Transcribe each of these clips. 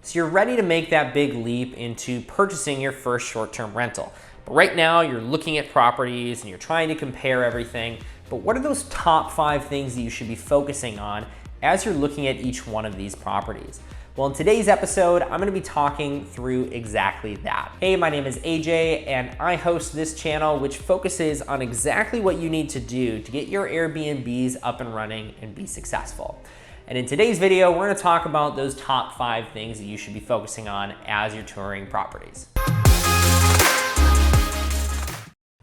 So you're ready to make that big leap into purchasing your first short-term rental. But right now you're looking at properties and you're trying to compare everything. But what are those top 5 things that you should be focusing on as you're looking at each one of these properties? Well, in today's episode, I'm gonna be talking through exactly that. Hey, my name is AJ, and I host this channel which focuses on exactly what you need to do to get your Airbnbs up and running and be successful. And in today's video, we're gonna talk about those top 5 things that you should be focusing on as you're touring properties.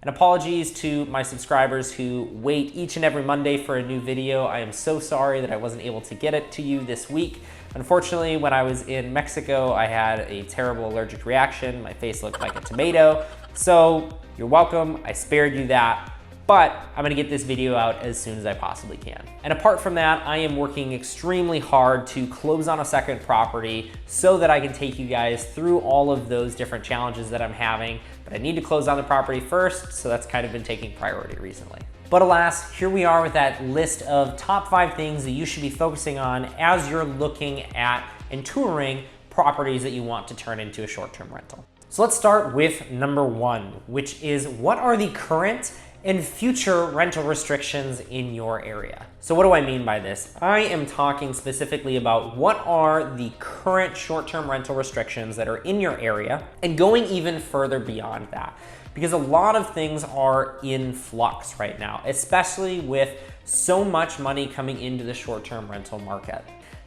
And apologies to my subscribers who wait each and every Monday for a new video. I am so sorry that I wasn't able to get it to you this week. Unfortunately, when I was in Mexico, I had a terrible allergic reaction. My face looked like a tomato. So you're welcome, I spared you that. But I'm gonna get this video out as soon as I possibly can. And apart from that, I am working extremely hard to close on a second property so that I can take you guys through all of those different challenges that I'm having. But I need to close on the property first, so that's kind of been taking priority recently. But alas, here we are with that list of top 5 things that you should be focusing on as you're looking at and touring properties that you want to turn into a short-term rental. So let's start with number 1, which is what are the current and future rental restrictions in your area. So what do I mean by this? I am talking specifically about what are the current short-term rental restrictions that are in your area and going even further beyond that. Because a lot of things are in flux right now, especially with so much money coming into the short-term rental market.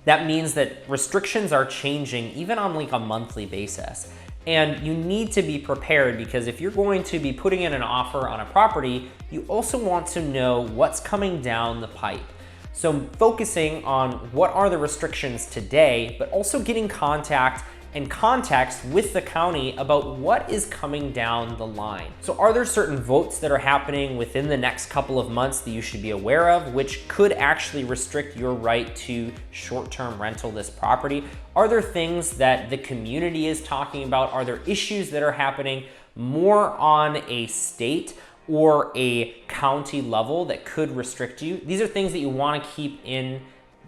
That means that restrictions are changing even on like a monthly basis. And you need to be prepared because if you're going to be putting in an offer on a property, you also want to know what's coming down the pipe. So focusing on what are the restrictions today, but also getting contact and context with the county about what is coming down the line. So are there certain votes that are happening within the next couple of months that you should be aware of, which could actually restrict your right to short-term rental this property? Are there things that the community is talking about? Are there issues that are happening more on a state or a county level that could restrict you? These are things that you want to keep in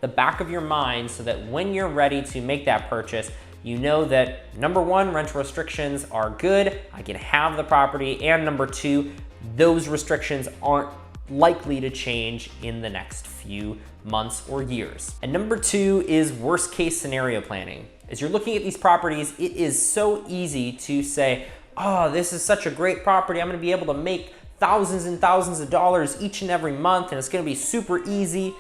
the back of your mind so that when you're ready to make that purchase, you know that number 1, rental restrictions are good, I can have the property, and number 2, those restrictions aren't likely to change in the next few months or years. And number 2 is worst case scenario planning. As you're looking at these properties, it is so easy to say, oh, this is such a great property, I'm gonna be able to make thousands and thousands of dollars each and every month, and it's gonna be super easy,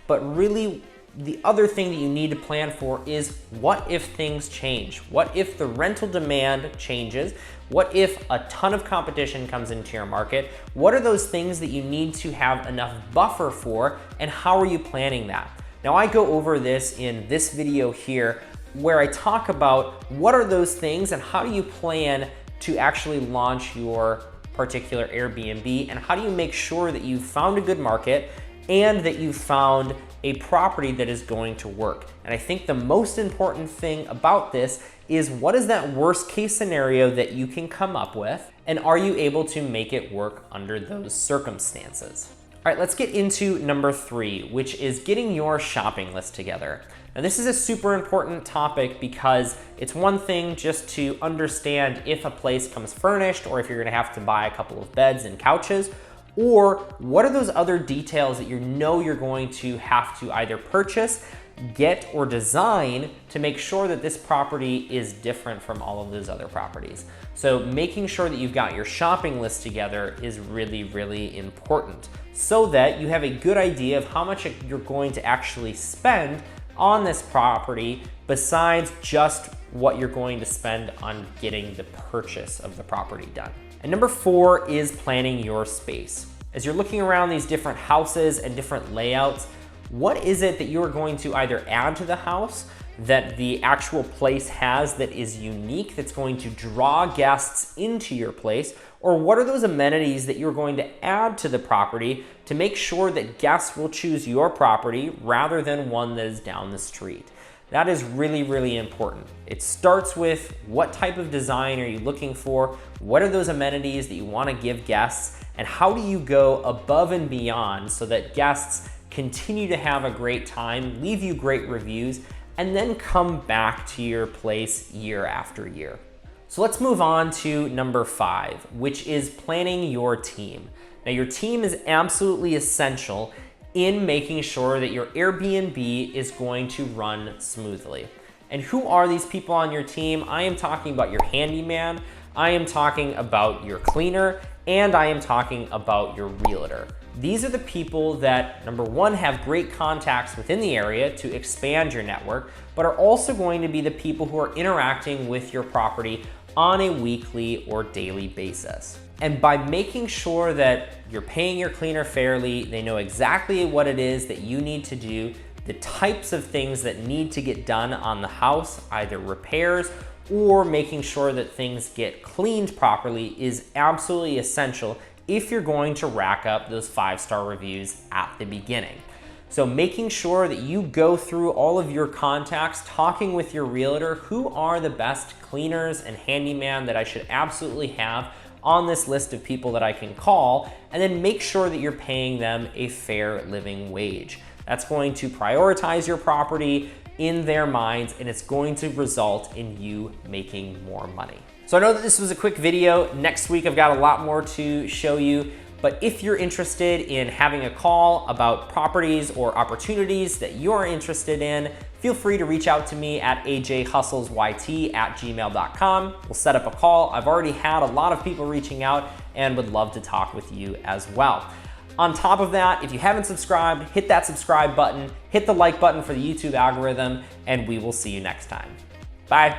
but really, the other thing that you need to plan for is what if things change? What if the rental demand changes? What if a ton of competition comes into your market? What are those things that you need to have enough buffer for, and how are you planning that? Now I go over this in this video here where I talk about what are those things and how do you plan to actually launch your particular Airbnb, and how do you make sure that you've found a good market and that you've found a property that is going to work. And I think the most important thing about this is what is that worst case scenario that you can come up with, and are you able to make it work under those circumstances? All right, let's get into number 3, which is getting your shopping list together. Now this is a super important topic because it's one thing just to understand if a place comes furnished or if you're gonna have to buy a couple of beds and couches, or what are those other details that you know you're going to have to either purchase, get, or design to make sure that this property is different from all of those other properties. So making sure that you've got your shopping list together is really, really important so that you have a good idea of how much you're going to actually spend on this property besides just what you're going to spend on getting the purchase of the property done. And number 4 is planning your space. As you're looking around these different houses and different layouts, what is it that you're going to either add to the house that the actual place has that is unique, that's going to draw guests into your place, or what are those amenities that you're going to add to the property to make sure that guests will choose your property rather than one that is down the street? That is really, really important. It starts with what type of design are you looking for? What are those amenities that you want to give guests? And how do you go above and beyond so that guests continue to have a great time, leave you great reviews, and then come back to your place year after year. So let's move on to number 5, which is planning your team. Now, your team is absolutely essential in making sure that your Airbnb is going to run smoothly. And who are these people on your team? I am talking about your handyman, I am talking about your cleaner, and I am talking about your realtor. These are the people that, number 1, have great contacts within the area to expand your network, but are also going to be the people who are interacting with your property on a weekly or daily basis. And by making sure that you're paying your cleaner fairly, they know exactly what it is that you need to do, the types of things that need to get done on the house, either repairs or making sure that things get cleaned properly, is absolutely essential if you're going to rack up those 5-star reviews at the beginning. So making sure that you go through all of your contacts, talking with your realtor, who are the best cleaners and handyman that I should absolutely have on this list of people that I can call, and then make sure that you're paying them a fair living wage. That's going to prioritize your property in their minds, and it's going to result in you making more money. So I know that this was a quick video. Next week, I've got a lot more to show you. But if you're interested in having a call about properties or opportunities that you're interested in, feel free to reach out to me at ajhustlesyt@gmail.com. We'll set up a call. I've already had a lot of people reaching out and would love to talk with you as well. On top of that, if you haven't subscribed, hit that subscribe button, hit the like button for the YouTube algorithm, and we will see you next time. Bye.